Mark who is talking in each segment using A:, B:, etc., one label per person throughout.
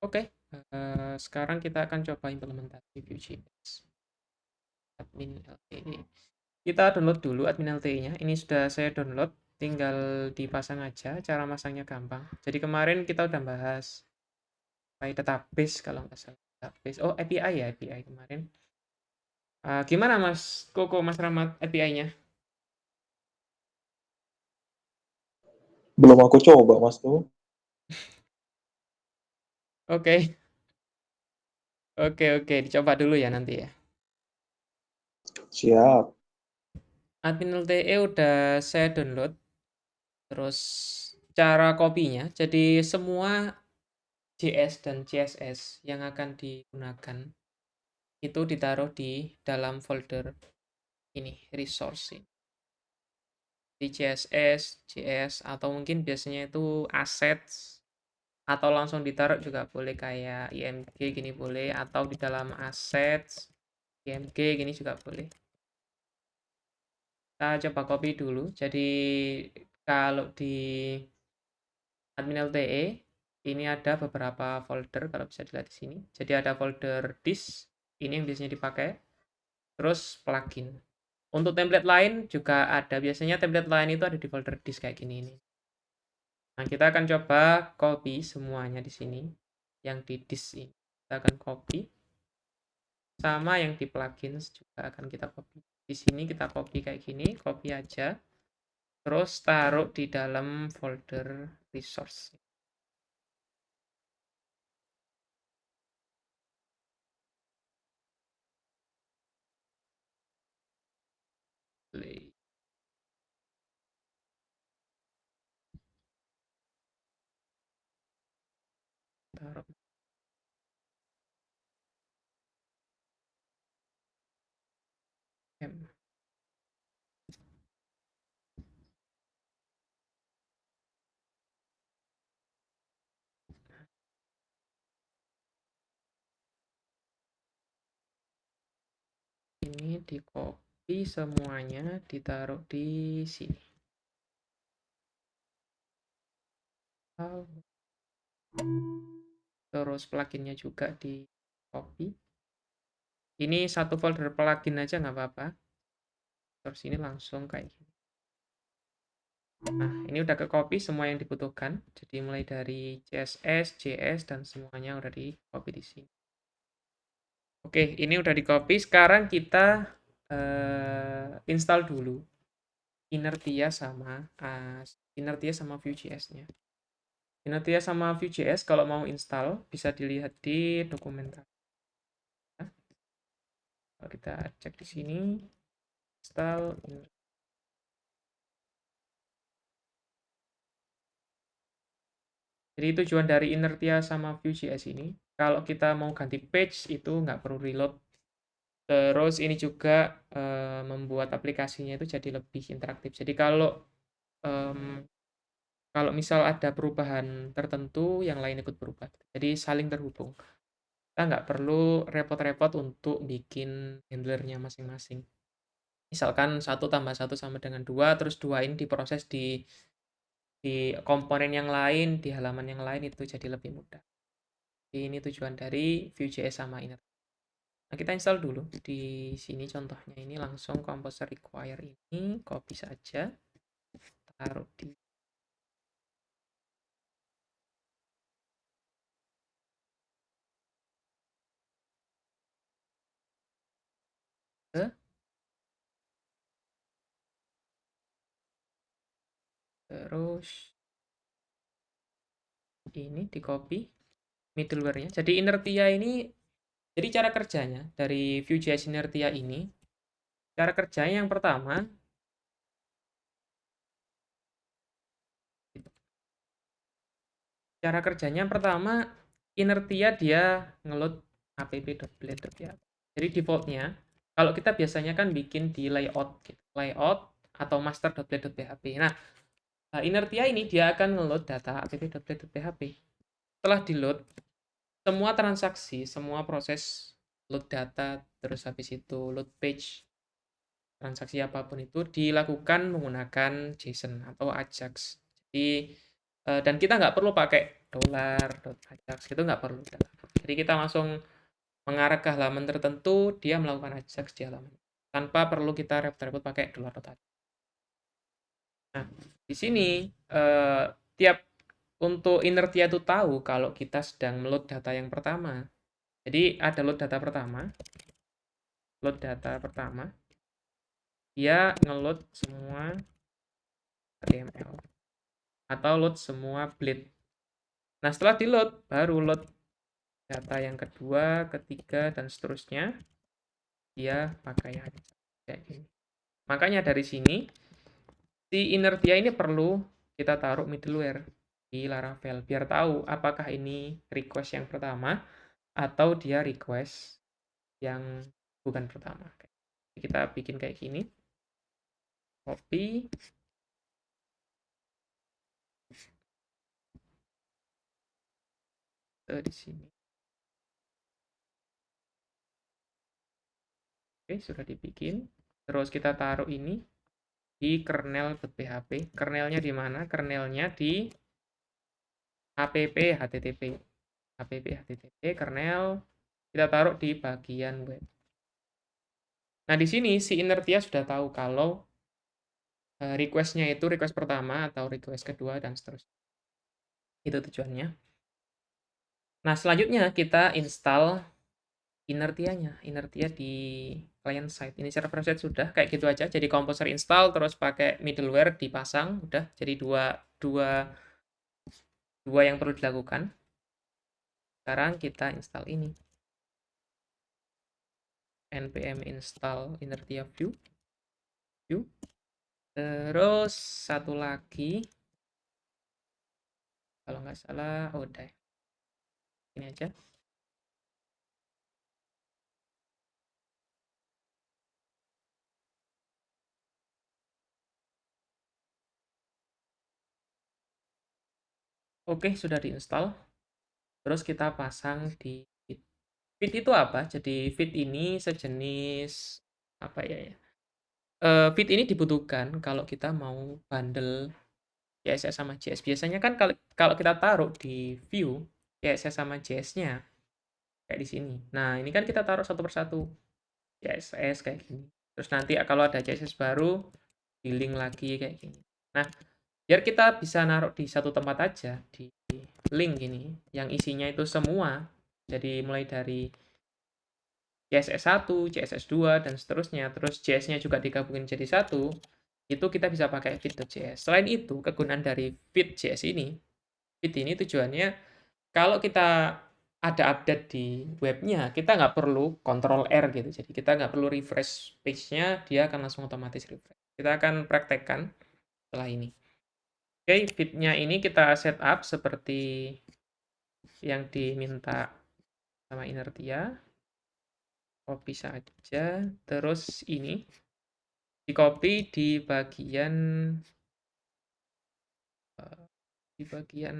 A: Oke, sekarang kita akan coba implementasi Vue.js admin LTE. Kita download dulu admin LTE-nya. Ini sudah saya download, tinggal dipasang aja. Cara masangnya gampang. Jadi kemarin kita udah bahas database kalau nggak salah. Database. Oh, API ya, API kemarin. Gimana Mas Koko, Mas Rahmat API-nya?
B: Belum aku coba, Mas tuh.
A: Oke, oke, dicoba dulu ya nanti ya.
B: Siap.
A: Admin LTE udah saya download. Terus cara kopinya, jadi semua JS dan CSS yang akan digunakan itu ditaruh di dalam folder ini, resource ini. Di CSS, JS, atau mungkin biasanya itu assets, atau langsung ditaruh juga boleh kayak IMG gini boleh, atau di dalam assets, IMG gini juga boleh. Kita coba copy dulu. Jadi kalau di admin LTE ini ada beberapa folder kalau bisa dilihat di sini. Jadi ada folder disk, ini yang biasanya dipakai. Terus plugin. Untuk template lain juga ada. Biasanya template lain itu ada di folder disk kayak gini ini. Nah, kita akan coba copy semuanya di sini. Yang di disk ini. Kita akan copy. Sama yang di plugins juga akan kita copy. Di sini kita copy kayak gini, copy aja. Terus taruh di dalam folder resource. Play. Taruh. M. Ini di copy semuanya, ditaruh di sini. Terus pluginnya juga di copy. Ini satu folder plugin aja nggak apa-apa. Terus ini langsung kayak gini. Nah, ini udah ke copy semua yang dibutuhkan. Jadi mulai dari CSS, JS, dan semuanya udah di copy di sini. Oke, ini udah di copy. Sekarang kita install dulu Inertia sama Vue.js-nya. Inertia sama Vue.js kalau mau install bisa dilihat di dokumentasi. Kalau kita cek di sini, install. Jadi tujuan dari Inertia sama Vue.js ini, kalau kita mau ganti page itu nggak perlu reload. Terus ini juga membuat aplikasinya itu jadi lebih interaktif. Jadi um, kalau misal ada perubahan tertentu, yang lain ikut berubah. Jadi saling terhubung. Kita nggak perlu repot-repot untuk bikin handlernya masing-masing. Misalkan 1 tambah 1 sama dengan 2, terus 2 ini diproses di komponen yang lain, di halaman yang lain, itu jadi lebih mudah. Ini tujuan dari Vue.js sama Inner. Nah, kita install dulu. Di sini contohnya ini langsung composer require ini, copy saja, taruh di terus ini di copy middleware-nya. Jadi Inertia ini, jadi cara kerjanya dari Vue.js Inertia ini, cara kerjanya yang pertama, cara kerjanya yang pertama, Inertia dia ngeload app.blade.php. Jadi defaultnya, kalau kita biasanya kan bikin di layout, gitu. Layout atau master.blade.php. Nah, Inertia ini dia akan ngeload data app.blade.php. Setelah di load, semua transaksi, semua proses load data, terus habis itu load page, transaksi apapun itu dilakukan menggunakan JSON atau Ajax. Jadi Dan kita nggak perlu pakai dolar, .ajax gitu nggak perlu. Jadi kita langsung mengarah ke halaman tertentu, dia melakukan ajax di halaman. Tanpa perlu kita repot-repot pakai dolar.ajax. Nah, di sini tiap untuk inertia itu tahu kalau kita sedang meload data yang pertama. Jadi ada load data pertama, dia ngeload semua HTML atau load semua bleed. Nah, setelah di load, baru load data yang kedua, ketiga, dan seterusnya. Dia pakai kayak gini. Makanya dari sini, si inertia ini perlu kita taruh middleware di Laravel, biar tahu apakah ini request yang pertama, atau dia request yang bukan pertama. Kita bikin kayak gini, copy, di sini. Oke, sudah dibikin. Terus kita taruh ini di kernel.php. Kernelnya di mana? Kernelnya di app http. App http kernel kita taruh di bagian web. Nah, di sini si inertia sudah tahu kalau request-nya itu request pertama atau request kedua dan seterusnya. Itu tujuannya. Nah, selanjutnya kita install inertianya. Inertia di client side. Ini server side sudah kayak gitu aja. Jadi composer install terus pakai middleware dipasang, udah. Jadi dua yang perlu dilakukan. Sekarang kita install ini. npm install inertia view. Terus satu lagi, kalau nggak salah, udah. Ini aja. Oke, sudah diinstal. Terus kita pasang di feed. Feed itu apa? Jadi feed ini sejenis apa ya? Feed ini dibutuhkan kalau kita mau bundle CSS sama JS. Biasanya kan kalau kita taruh di view CSS sama JS-nya kayak di sini. Nah, ini kan kita taruh satu persatu CSS kayak gini. Terus nanti kalau ada CSS baru di link lagi kayak gini. Nah, biar kita bisa naruh di satu tempat aja di link ini yang isinya itu semua. Jadi mulai dari CSS1, CSS2 dan seterusnya, terus JS-nya juga digabungin jadi satu. Itu kita bisa pakai feed.js. Selain itu, kegunaan dari feed.js ini, feed ini tujuannya kalau kita ada update di webnya, kita nggak perlu Ctrl R gitu. Jadi kita nggak perlu refresh page-nya, dia akan langsung otomatis refresh. Kita akan praktekkan setelah ini. Oke, feed-nya ini kita setup seperti yang diminta sama inertia. Copy saja. Terus ini di copy di bagian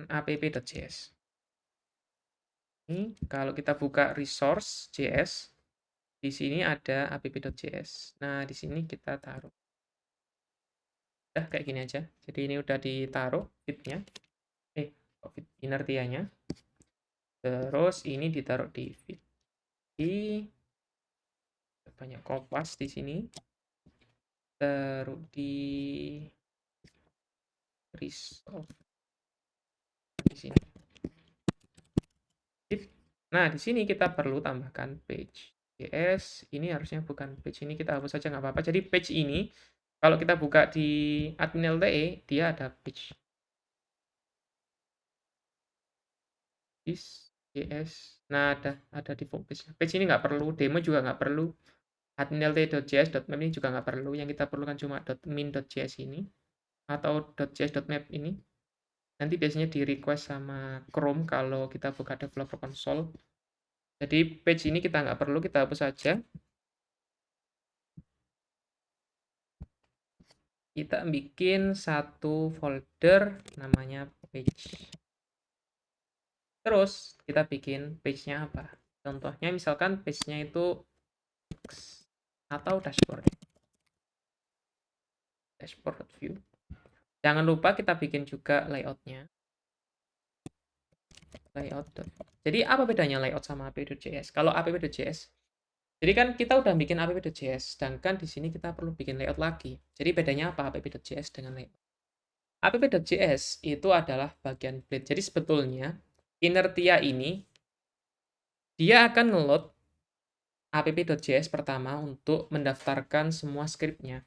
A: app.js. Ini kalau kita buka resource.js, di sini ada app.js. Nah, di sini kita taruh. Udah kayak gini aja. Jadi ini udah ditaruh feed-nya. Feed inertianya. Terus ini ditaruh di feed. Banyak kopas di sini. Taruh di resource. Di sini. Nah, di sini kita perlu tambahkan page. JS, ini harusnya bukan page ini, kita hapus saja nggak apa-apa. Jadi page ini, kalau kita buka di admin LTE, dia ada page. This, JS, nah ada di page. Page ini nggak perlu, demo juga nggak perlu. Admin LTE.js, .map ini juga nggak perlu. Yang kita perlukan cuma .min.js ini, atau .js.map ini. Nanti biasanya di request sama Chrome kalau kita buka developer console. Jadi page ini kita nggak perlu, kita hapus saja. Kita bikin satu folder namanya page. Terus kita bikin page-nya apa? Contohnya misalkan page-nya itu atau dashboard. Dashboard view. Jangan lupa kita bikin juga layout-nya. layout. Jadi apa bedanya layout sama app.js? Kalau app.js, jadi kan kita udah bikin app.js, sedangkan di sini kita perlu bikin layout lagi. Jadi bedanya apa app.js dengan layout? App.js itu adalah bagian blade. Jadi sebetulnya Inertia ini dia akan nge-load app.js pertama untuk mendaftarkan semua skripnya.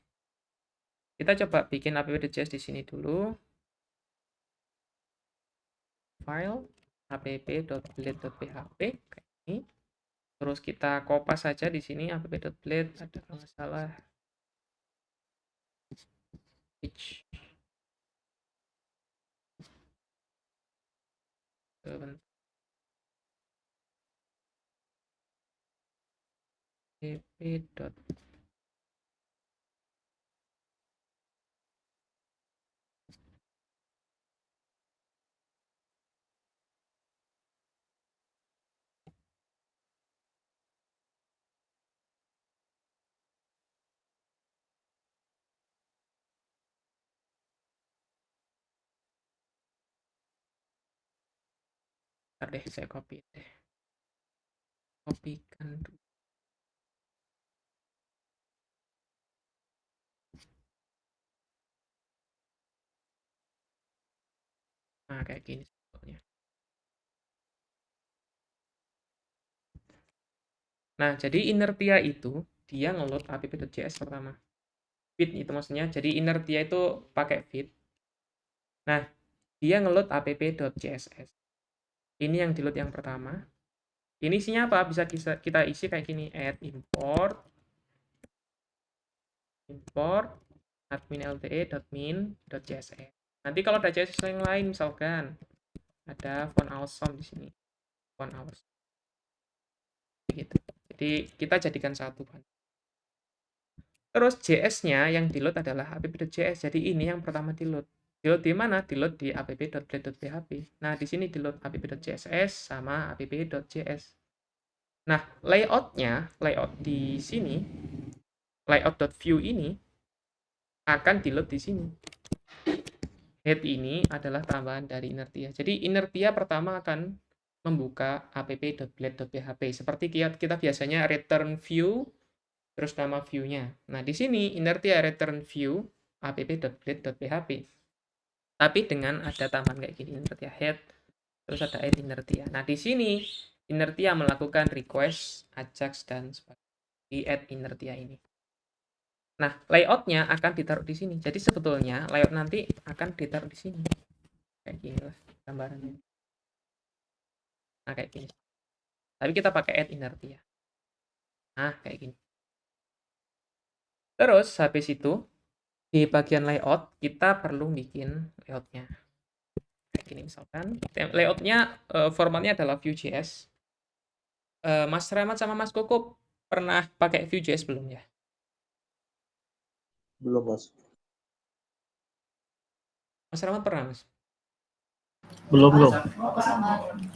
A: Kita coba bikin app.js di sini dulu. File app.blade.php kayak ini. Terus kita kopas saja di sini app.blade, ada kalau nggak salah page. app. Ntar deh, saya copy deh. Kopikan dulu. Nah, kayak gini sebetulnya. Nah, jadi Inertia itu dia nge-load app.js pertama. Feed itu maksudnya. Jadi Inertia itu pakai feed. Nah, dia nge-load app.css. Ini yang di-load yang pertama. Ini isinya apa? Bisa kita isi kayak gini, add import admin lte.min.css. Nanti kalau ada CSS yang lain misalkan ada font awesome di sini. Font awesome. Gitu. Jadi kita jadikan satu kan. Terus JS-nya yang di-load adalah app.js. Jadi ini yang pertama di-load. Di-load di mana? Di-load di app.blade.php. Nah, di sini di-load app.css sama app.js. Nah, layout di sini, layout.view ini akan di-load di sini. Head ini adalah tambahan dari Inertia. Jadi Inertia pertama akan membuka app.blade.php. Seperti kita biasanya return view, terus nama view-nya. Nah, di sini Inertia return view app.blade.php. Tapi dengan ada tambahan kayak gini, Inertia head, terus ada add Inertia. Nah, di sini Inertia melakukan request, Ajax, dan sebagainya di add Inertia ini. Nah, layout-nya akan ditaruh di sini. Jadi sebetulnya layout nanti akan ditaruh di sini. Kayak gini lah gambarannya. Nah, kayak gini. Tapi kita pakai add Inertia. Nah, kayak gini. Terus habis itu di bagian layout kita perlu bikin layout-nya. Kayak gini misalkan. Layout-nya formatnya adalah Vue.js. Mas Rahmat sama Mas Koko pernah pakai Vue.js belum ya?
B: Belum, Mas.
A: Mas Rahmat pernah, Mas?
B: Belum.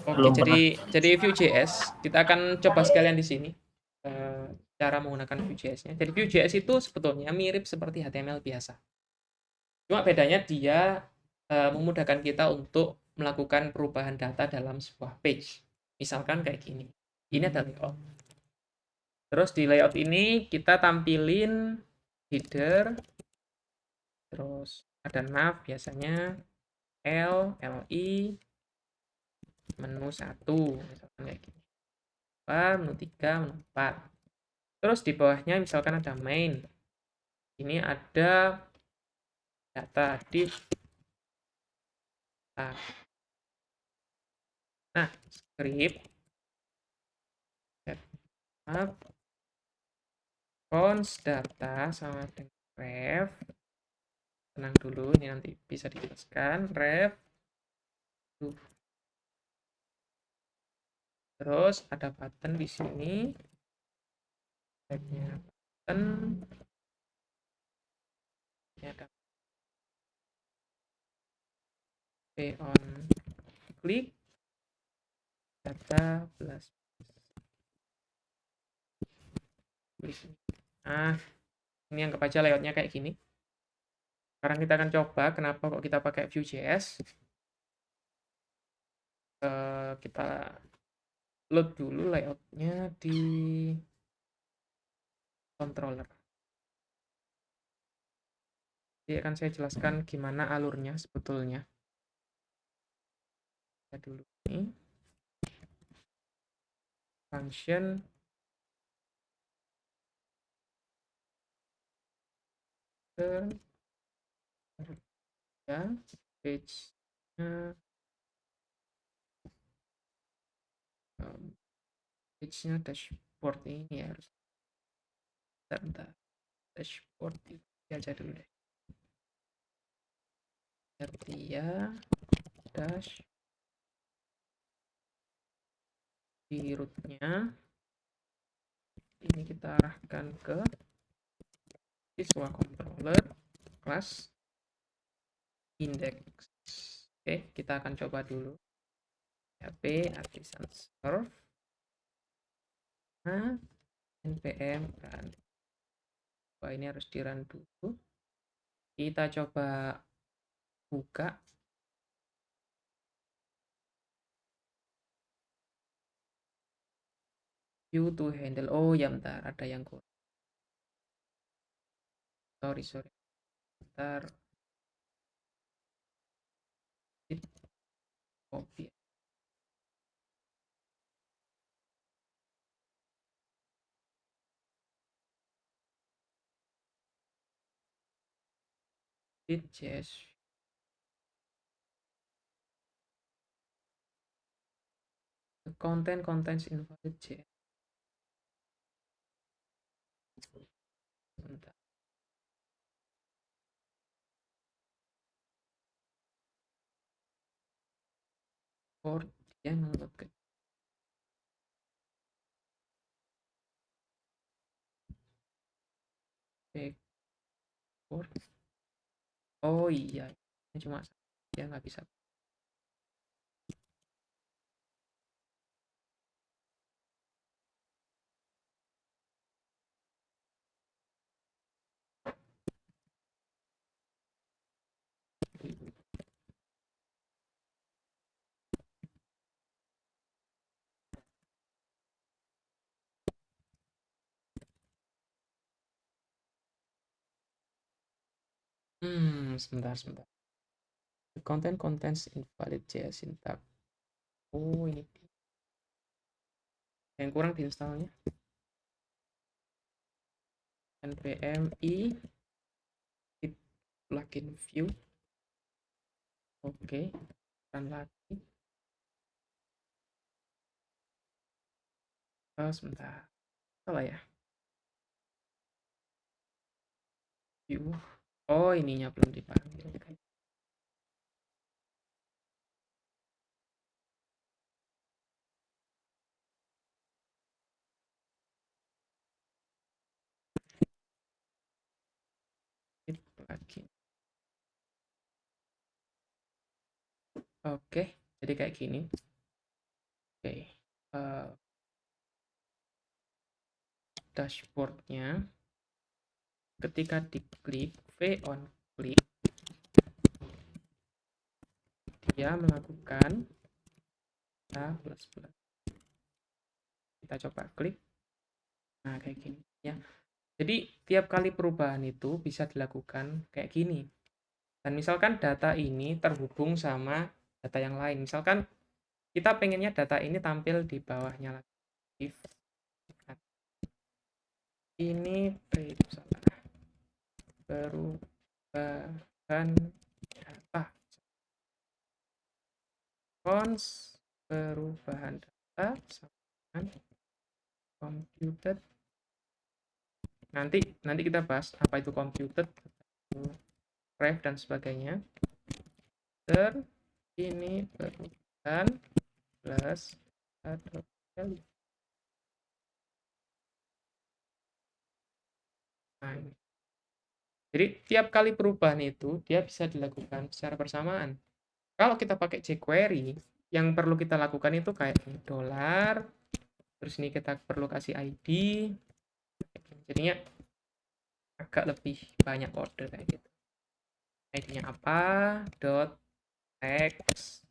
A: Oke, jadi Vue.js kita akan coba sekalian di sini cara menggunakan Vue.js-nya. Jadi Vue.js itu sebetulnya mirip seperti HTML biasa. Cuma bedanya dia memudahkan kita untuk melakukan perubahan data dalam sebuah page. Misalkan kayak gini. Ini ada layout. Terus di layout ini kita tampilin header, terus ada nav biasanya, li, menu 1, misalkan kayak gini. Menu 3, menu 4. Terus di bawahnya misalkan ada main. Ini ada data div. Nah, script const data sama dengan ref. Tenang dulu, ini nanti bisa dijelaskan. Ref. Terus ada button di sini. Tagnya button. Ini ada pay on click data plus. Nah, ini anggap aja layoutnya kayak gini. Sekarang kita akan coba kenapa kok kita pakai Vue.js. kita load dulu layoutnya di controller. Jadi akan saya jelaskan gimana alurnya sebetulnya. Kita dulu ini function ya page-nya page-nya dashboard ini ya, harus bentar. Dashboard aja dulu deh. Artia dash di rootnya ini kita arahkan ke siswa controller kelas index. Oke, kita akan coba dulu php artisan serve npm run. Wah, ini harus di run dulu. Kita coba buka view to handle. Oh ya, bentar, ada yang kurang. Sorry. Bentar. Copy. JS. The content contains invalid JS. Bentar. Port dia ngeload ke backport. Oh iya, ini cuma dia nggak bisa. Sebentar. The content contains invalid JS syntax. Oh, ini yang kurang diinstalnya. npm i plugin view. Oke, run lagi. Sebentar. Salah ya. View. Oh, ininya belum dipanggil. Plugin. Oke, jadi kayak gini. Oke, dashboardnya ketika diklik v on click dia melakukan plus. Kita coba klik. Nah, kayak gini ya. Jadi tiap kali perubahan itu bisa dilakukan kayak gini. Dan misalkan data ini terhubung sama data yang lain. Misalkan kita pengennya data ini tampil di bawahnya lagi. If ini perubahan data. Cons perubahan data sama computed. Nanti kita bahas apa itu computed, ref dan sebagainya. Ini perubahan plus atau value. Nah, ini. Jadi tiap kali perubahan itu dia bisa dilakukan secara bersamaan. Kalau kita pakai jQuery, yang perlu kita lakukan itu kayak $, terus ini kita perlu kasih ID. Jadinya agak lebih banyak kode kayak gitu. ID-nya apa? Text.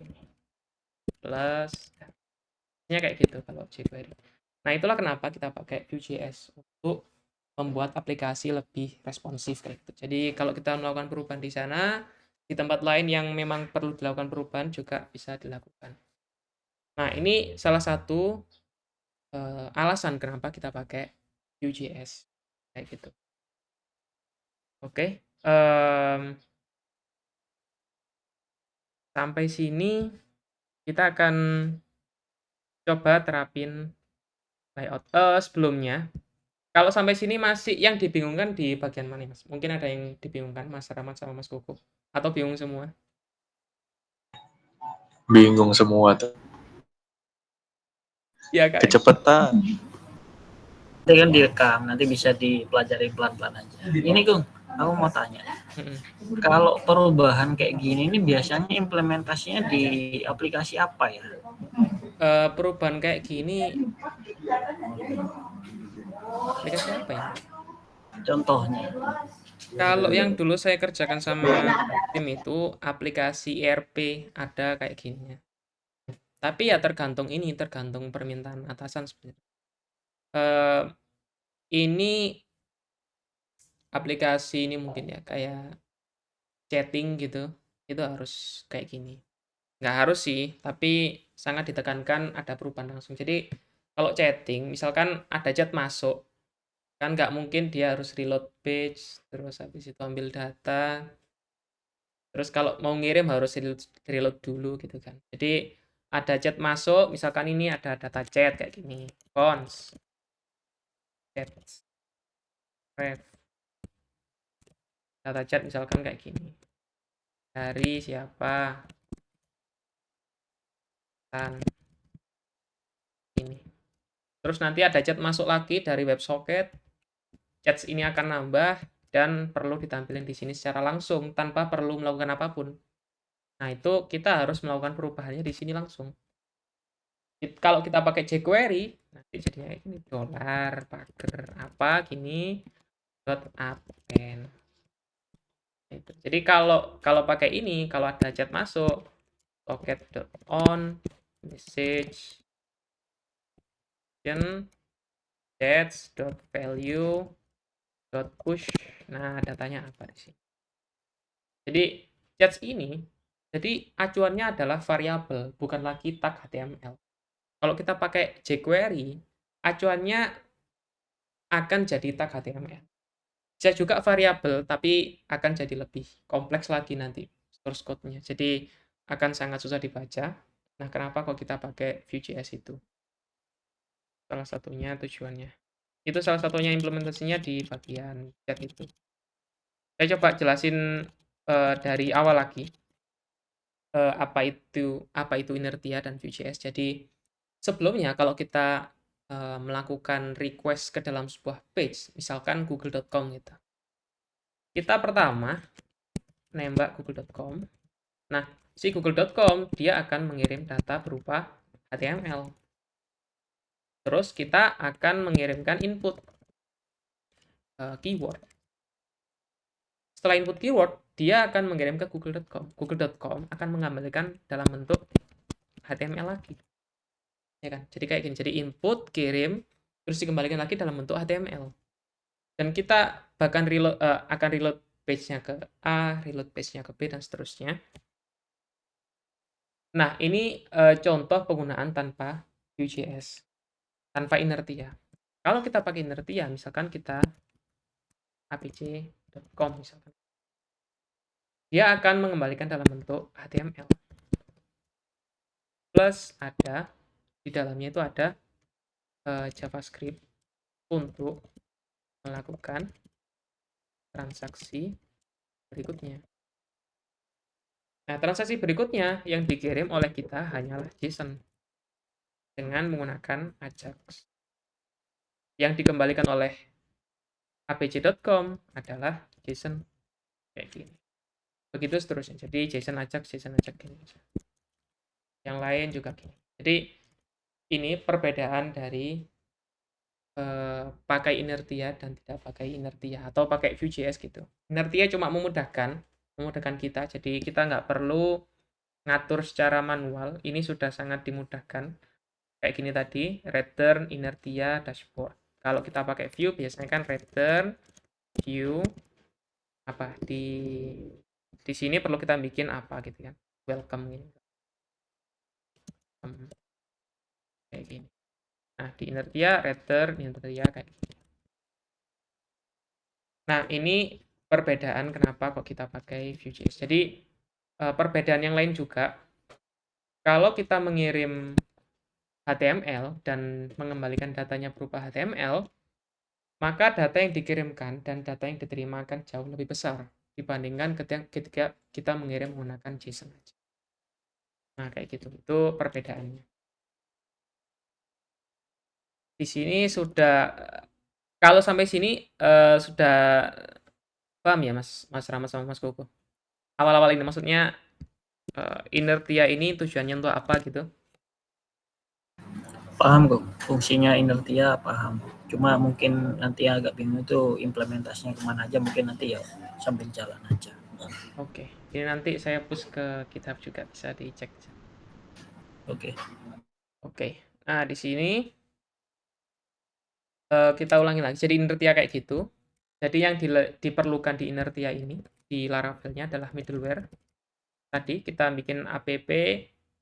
A: Ini. plus nya kayak gitu kalau jQuery. Nah, itulah kenapa kita pakai Vue.js untuk membuat aplikasi lebih responsif kayak gitu. Jadi kalau kita melakukan perubahan di sana, di tempat lain yang memang perlu dilakukan perubahan juga bisa dilakukan. Nah, ini salah satu alasan kenapa kita pakai Vue.js kayak gitu. Oke, sampai sini kita akan coba terapin layout. Sebelumnya, kalau sampai sini masih yang dibingungkan di bagian mana, Mas? Mungkin ada yang dibingungkan Mas Rahmat sama Mas Koko, atau bingung semua?
B: Bingung semua tuh.
A: Iya kan?
B: Kecepatan.
C: Nanti kan direkam, nanti bisa dipelajari pelan-pelan aja. Ini Kung, aku mau tanya. Kalau perubahan kayak gini ini biasanya implementasinya di aplikasi apa ya?
A: Perubahan kayak gini aplikasi apa ya?
C: Contohnya.
A: Kalau yang dulu saya kerjakan sama tim itu aplikasi ERP ada kayak gini ya. Tapi ya tergantung permintaan atasan sebenarnya. Ini aplikasi ini mungkin ya kayak chatting gitu, itu harus kayak gini. Nggak harus sih, tapi sangat ditekankan ada perubahan langsung. Jadi kalau chatting, misalkan ada chat masuk, kan nggak mungkin dia harus reload page, terus habis itu ambil data, terus kalau mau ngirim harus reload dulu gitu kan. Jadi ada chat masuk, misalkan ini ada data chat kayak gini, cons, chat, ref, data chat misalkan kayak gini. Dari siapa? Dan ini. Terus nanti ada chat masuk lagi dari WebSocket. Chat ini akan nambah dan perlu ditampilkan di sini secara langsung tanpa perlu melakukan apapun. Nah, itu kita harus melakukan perubahannya di sini langsung. Kalau kita pakai jQuery, nanti jadinya ini $, pager apa gini .append. Itu. Jadi kalau pakai ini, kalau ada chat masuk, socket.on message chats.value.push. Nah, datanya apa di sini? Jadi chats ini, jadi acuannya adalah variabel, bukan lagi tag HTML. Kalau kita pakai jQuery, acuannya akan jadi tag HTML. Bisa juga variabel, tapi akan jadi lebih kompleks lagi nanti source code-nya. Jadi akan sangat susah dibaca. Nah, kenapa kok kita pakai Vue.js itu? Salah satunya tujuannya. Itu salah satunya implementasinya di bagian chat itu. Saya coba jelasin dari awal lagi. Apa itu inertia dan Vue.js. Jadi sebelumnya kalau kita melakukan request ke dalam sebuah page, misalkan google.com gitu. Kita pertama nembak google.com. Nah, si google.com dia akan mengirim data berupa HTML. Terus kita akan mengirimkan input keyword. Setelah input keyword, dia akan mengirim ke google.com. Google.com akan mengembalikan dalam bentuk HTML lagi. Ya kan? Jadi kayak gini. Jadi input, kirim, terus dikembalikan lagi dalam bentuk HTML. Dan kita bahkan akan reload page-nya ke A, reload page-nya ke B, dan seterusnya. Nah, ini contoh penggunaan tanpa Vue.js, tanpa inertia. Kalau kita pakai inertia, misalkan kita apc.com misalkan, dia akan mengembalikan dalam bentuk HTML. Plus ada, di dalamnya itu ada JavaScript untuk melakukan transaksi berikutnya. Nah, transaksi berikutnya yang dikirim oleh kita hanyalah JSON dengan menggunakan Ajax. Yang dikembalikan oleh apc.com adalah JSON kayak gini. Begitu seterusnya. Jadi JSON Ajax gini. Yang lain juga gini. Jadi ini perbedaan dari pakai inertia dan tidak pakai inertia, atau pakai Vue.js gitu. Inertia cuma memudahkan kita, jadi kita nggak perlu ngatur secara manual, ini sudah sangat dimudahkan. Kayak gini tadi, return, inertia, dashboard. Kalau kita pakai view, biasanya kan return, view, apa, di sini perlu kita bikin apa gitu kan. Welcome gitu. Kayak gini. Nah, di inertia, return, inertia, kayak gini. Nah, ini perbedaan kenapa kok kita pakai Vue.js. Jadi, perbedaan yang lain juga, kalau kita mengirim HTML dan mengembalikan datanya berupa HTML, maka data yang dikirimkan dan data yang diterima akan jauh lebih besar dibandingkan ketika kita mengirim menggunakan JSON. Nah, kayak gitu. Itu perbedaannya. Di sini sudah, kalau sampai sini sudah paham ya Mas Rama sama Mas Koko? Awal-awal ini maksudnya inertia ini tujuannya untuk apa gitu?
C: Paham kok, fungsinya inertia paham. Cuma mungkin nanti agak bingung itu implementasinya kemana aja, mungkin nanti ya sambil jalan aja.
A: Oke, ini nanti saya push ke GitHub juga, bisa dicek.
C: Oke.
A: Nah, di sini kita ulangi lagi. Jadi inertia kayak gitu. Jadi yang diperlukan di inertia ini, di Laravel-nya adalah middleware. Tadi kita bikin app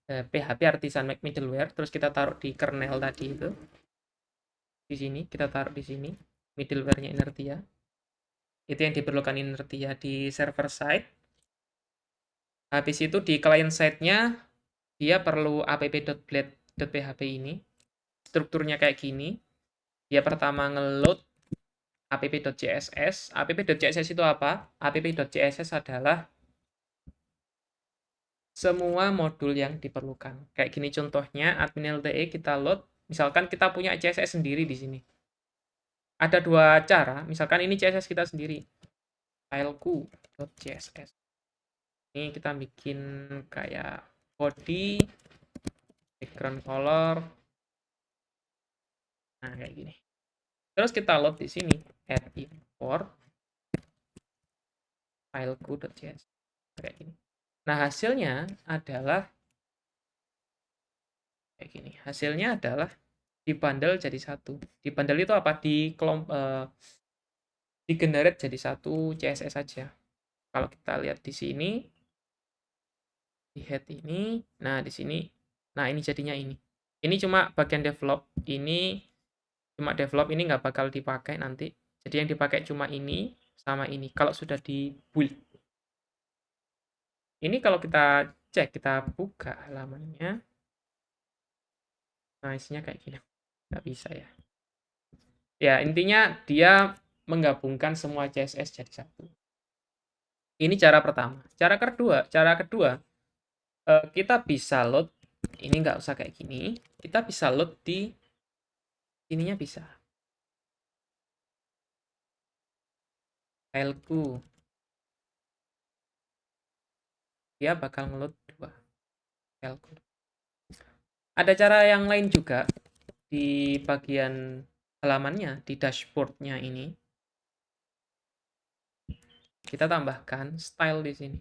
A: PHP Artisan Make Middleware, terus kita taruh di kernel tadi itu. Di sini, kita taruh di sini, middleware-nya inertia. Itu yang diperlukan inertia di server side. Habis itu di client side-nya, dia perlu app.blade.php ini. Strukturnya kayak gini. Dia pertama ngeload app.css. App.css itu apa? App.css adalah semua modul yang diperlukan. Kayak gini contohnya, admin LTE kita load. Misalkan kita punya CSS sendiri di sini. Ada dua cara. Misalkan ini CSS kita sendiri. Fileku.css. Ini kita bikin kayak body, background color. Nah, kayak gini. Terus kita load di sini. Add import fileku.css. Kayak gini. Nah, hasilnya adalah kayak gini. Hasilnya adalah dibundle jadi satu. Dibundle itu apa? Digenerate jadi satu CSS saja. Kalau kita lihat di sini, di head ini, nah di sini, nah ini jadinya ini. Ini cuma bagian develop, ini cuma develop, ini nggak bakal dipakai nanti. Jadi yang dipakai cuma ini sama ini. Kalau sudah di build. Ini kalau kita cek, kita buka halamannya. Nah, isinya kayak gini. Nggak bisa ya. Ya, intinya dia menggabungkan semua CSS jadi satu. Ini cara pertama. Cara kedua, kita bisa load, ini nggak usah kayak gini. Kita bisa load di ininya bisa. Fileku. Dia bakal ngeload dua. Fileku. Ada cara yang lain juga di bagian halamannya, di dashboardnya ini. Kita tambahkan style di sini.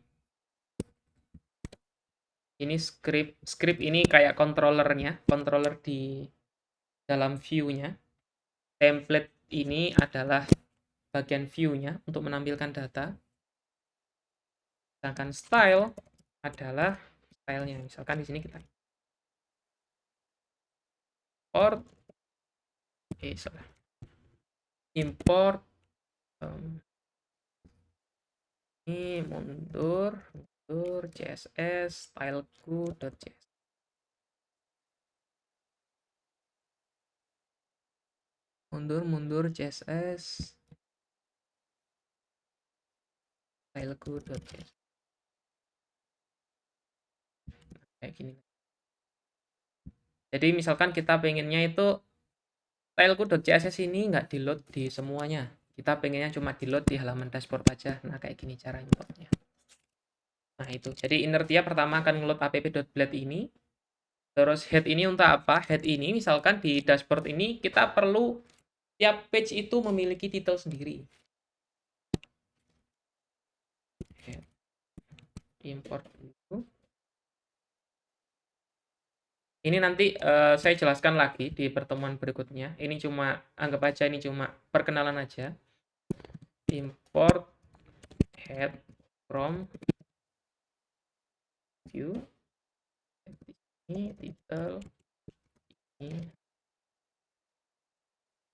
A: Ini script ini kayak controllernya, controller di dalam view-nya. Template ini adalah bagian view-nya untuk menampilkan data. Sedangkan style adalah stylenya. Misalkan di sini kita import ini mundur CSS styleku.css. Mundur CSS styleku.css. Kayak gini. Jadi misalkan kita pengennya itu styleku.css ini nggak di load di semuanya. Kita pengennya cuma di load di halaman dashboard aja. Nah, kayak gini cara importnya. Nah, itu. Jadi inertia pertama akan ngeload app.blade ini. Terus head ini untuk apa? Head ini misalkan di dashboard ini kita perlu tiap page itu memiliki titel sendiri. Import dulu. Ini nanti saya jelaskan lagi di pertemuan berikutnya. Ini cuma anggap aja ini cuma perkenalan aja. Import head from view. Ini title ini.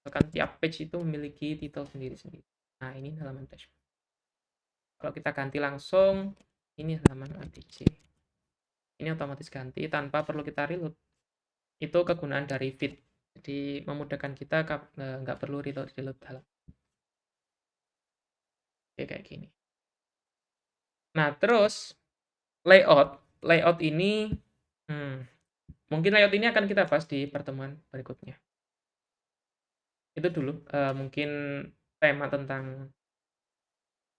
A: Bahkan tiap page itu memiliki title sendiri-sendiri. Nah, ini halaman dashboard. Kalau kita ganti langsung, ini halaman ATC. Ini otomatis ganti tanpa perlu kita reload. Itu kegunaan dari Fit. Jadi memudahkan kita nggak perlu reload halaman. Oke, kayak gini. Nah, terus layout ini mungkin layout ini akan kita bahas di pertemuan berikutnya. Itu dulu mungkin tema tentang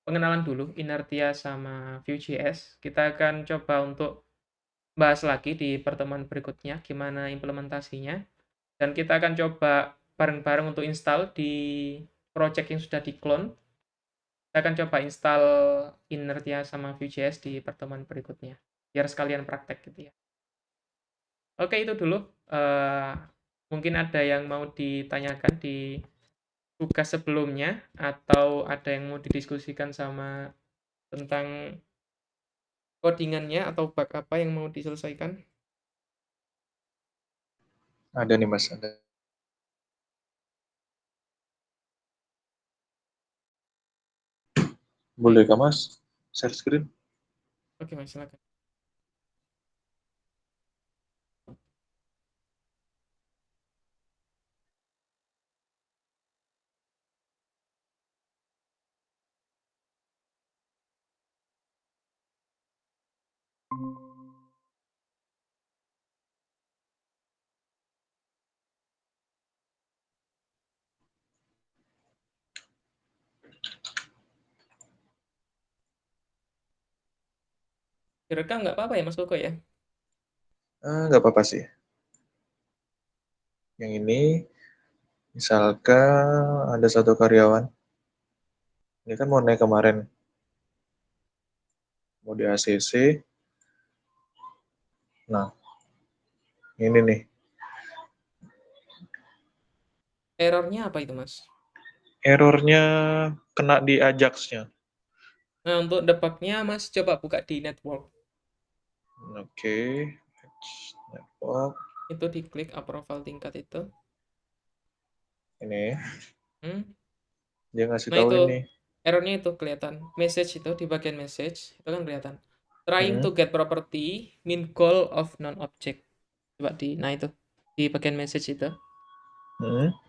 A: pengenalan dulu Inertia sama Vue.js. Kita akan coba untuk bahas lagi di pertemuan berikutnya gimana implementasinya, dan kita akan coba bareng-bareng untuk install di project yang sudah di-clone. Kita akan coba install Inertia sama Vue.js di pertemuan berikutnya biar sekalian praktek gitu ya. Oke, itu dulu. Mungkin ada yang mau ditanyakan di tugas sebelumnya, atau ada yang mau didiskusikan sama tentang codingannya atau bug apa yang mau diselesaikan?
B: Ada nih Mas, ada. Boleh kah Mas share screen?
A: Oke Mas, silakan. Direkam nggak apa-apa ya Mas Koko ya?
B: Nggak apa-apa sih. Yang ini, misalkan ada satu karyawan. Ini kan mau naik kemarin. Mau di ACC. Nah, ini nih.
A: Errornya apa itu Mas?
B: Errornya kena di Ajax-nya.
A: Nah, untuk debugnya Mas coba buka di network.
B: Oke. Network.
A: Itu diklik approval tingkat itu.
B: Ini. Dia ngasih
A: Nah
B: tahu
A: itu
B: ini.
A: errornya itu kelihatan. Message itu di bagian message itu kan kelihatan. Trying to get property min call of non-object. Coba nah itu di bagian message itu.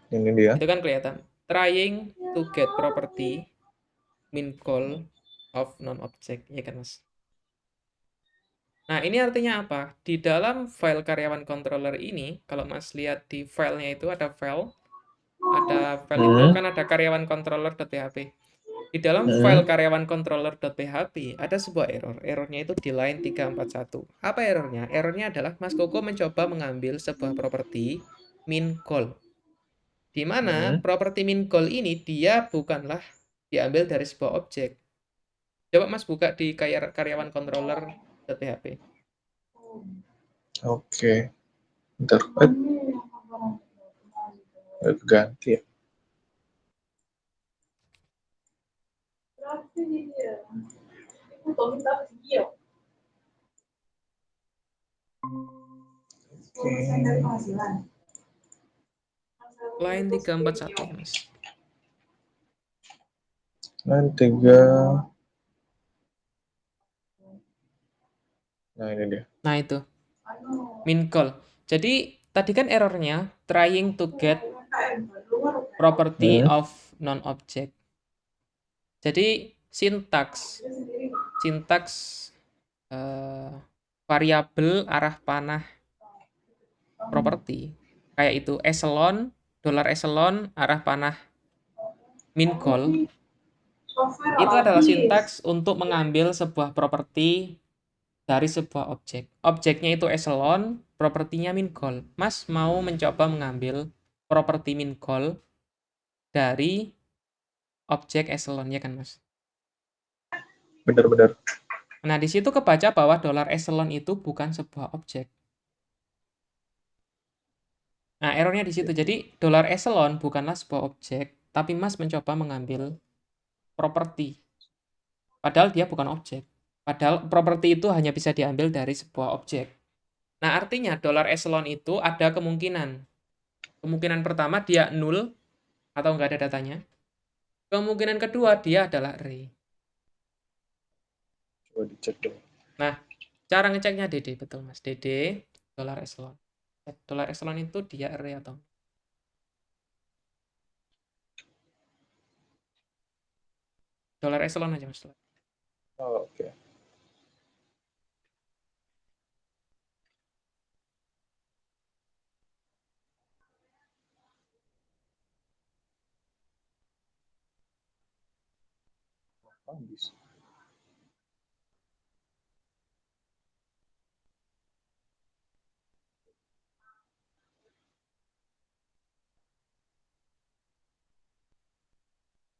B: Ini dia.
A: Itu kan kelihatan. Trying to get property min call of non-object, ya kan Mas? Nah, ini artinya apa? Di dalam file karyawan controller ini, kalau Mas lihat di filenya itu ada file itu kan ada karyawan controller.php. Di dalam file karyawan controller.php ada sebuah error. Errornya itu di line 341. Apa errornya? Errornya adalah Mas Koko mencoba mengambil sebuah properti min call. Di mana properti min call ini dia bukanlah diambil dari sebuah objek. Coba Mas buka di karyawan controller.php.
B: Oke. Bentar. Ganti ya.
A: Line 341 ya Mas.
B: Line 3. Nah ini dia.
A: Nah itu. Min call. Jadi tadi kan errornya trying to get property of non-object. Jadi sintaks variabel arah panah properti kayak itu echelon, $echelon arah panah min call itu adalah sintaks untuk mengambil sebuah properti dari sebuah objek. Objeknya itu echelon, propertinya min call. Mas mau mencoba mengambil properti min call dari objek echelon, ya kan Mas?
B: Benar-benar.
A: Nah, di situ kebaca bahwa $echelon itu bukan sebuah objek. Nah, errornya di situ. Jadi dolar echelon bukanlah sebuah objek, tapi Mas mencoba mengambil properti. Padahal dia bukan objek. Padahal properti itu hanya bisa diambil dari sebuah objek. Nah, artinya dolar echelon itu ada kemungkinan. Kemungkinan pertama dia nul atau nggak ada datanya. Kemungkinan kedua dia adalah array.
B: Coba dicek dong.
A: Nah, cara ngeceknya DD, betul Mas. DD dolar echelon. Dolar echelon itu dia array atau dolar echelon aja Mas.
B: Oh, oke. Habis.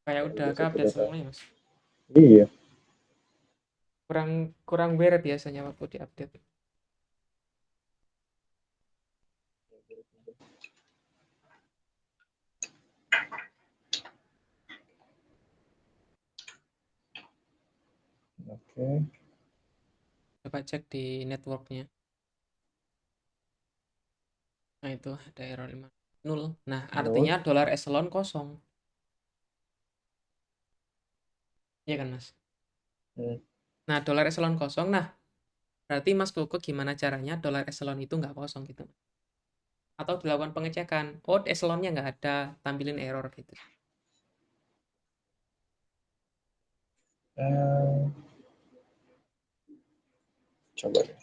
A: Kayak udah
B: Udah satu
A: ke-update
B: data.
A: semuanya Mas.
B: Iya.
A: Kurang wear biasanya waktu diupdate.
B: Oke.
A: Coba cek di networknya. Nah, itu ada error 5. 0. Nah, artinya dolar echelon kosong. Iya kan, Mas? Nah, dolar echelon kosong. Nah, berarti Mas Koko gimana caranya dolar echelon itu nggak kosong gitu? Atau dilakukan pengecekan. Oh, echelonnya nggak ada, tampilin error gitu.
B: Coba deh.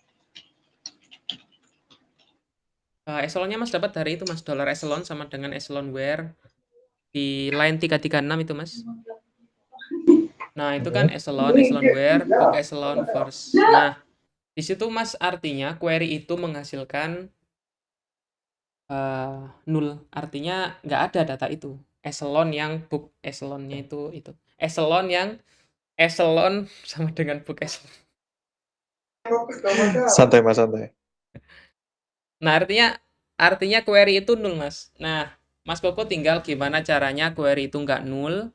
A: Echelonnya Mas dapat dari itu Mas. Dolar echelon sama dengan echelon where di line 336 itu Mas. Nah, itu kan echelon where, book echelon first. Nah, di situ Mas artinya query itu menghasilkan nul. Artinya nggak ada data itu. Echelon yang book echelonnya itu. Echelon yang echelon sama dengan book echelon.
B: Santai Mas, santai.
A: Nah, artinya query itu nul, Mas. Nah, Mas Koko tinggal gimana caranya query itu nggak nul,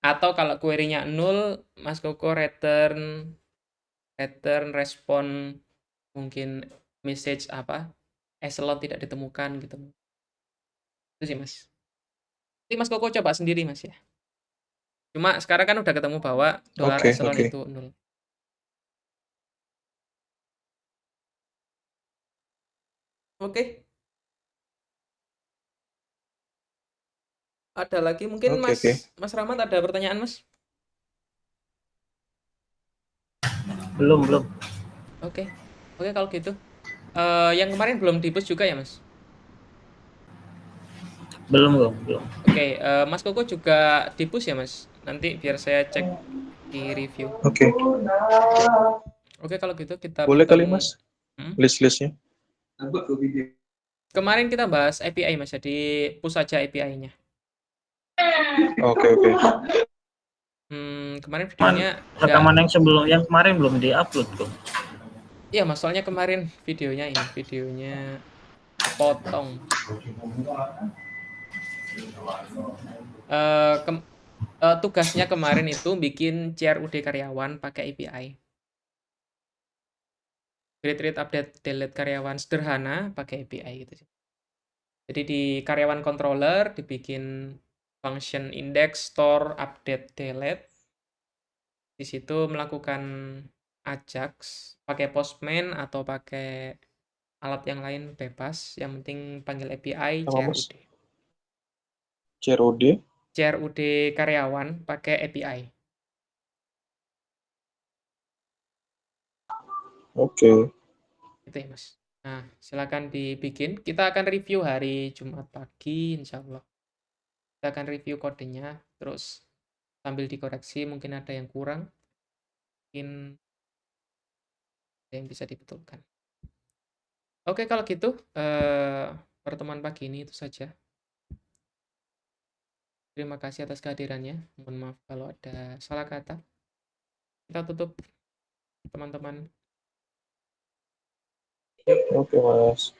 A: atau kalau query-nya nul, Mas Koko return respon mungkin message apa, echelon tidak ditemukan gitu. Itu sih, Mas. Nanti Mas Koko coba sendiri, Mas ya. Cuma sekarang kan udah ketemu bahwa dolar
B: Oke,
A: echelon
B: oke.
A: itu nul. Oke. Ada lagi mungkin
B: Oke, oke.
A: Mas Rahmat ada pertanyaan, Mas?
C: Belum.
A: Oke. Oke kalau gitu. Yang kemarin belum di-push juga ya, Mas?
C: Belum.
A: Oke, Mas Koko juga di-push ya, Mas? Nanti biar saya cek di review.
B: Oke.
A: Oke, kalau gitu kita
B: Boleh kali
A: potong.
B: Mas list-listnya.
A: Kemarin kita bahas API, Mas. Jadi push saja API-nya.
B: Oke.
A: Kemarin videonya
C: Rekaman yang kemarin belum di-upload kok.
A: Iya, Mas, soalnya kemarin videonya potong. Tugasnya kemarin itu bikin CRUD karyawan pakai API. Create, update, delete karyawan sederhana pakai API gitu sih. Jadi di karyawan controller dibikin function index, store, update, delete. Di situ melakukan Ajax pakai Postman atau pakai alat yang lain bebas. Yang penting panggil API CRUD. CRUD karyawan pakai API.
B: Oke.
A: Itu ya, Mas. Nah, silakan dibikin. Kita akan review hari Jumat pagi, insya Allah. Kita akan review kodenya, terus sambil dikoreksi, mungkin ada yang kurang, mungkin ada yang bisa dibetulkan. Oke, kalau gitu, pertemuan pagi ini itu saja. Terima kasih atas kehadirannya. Mohon maaf kalau ada salah kata. Kita tutup, teman-teman.
B: Oke, Mas.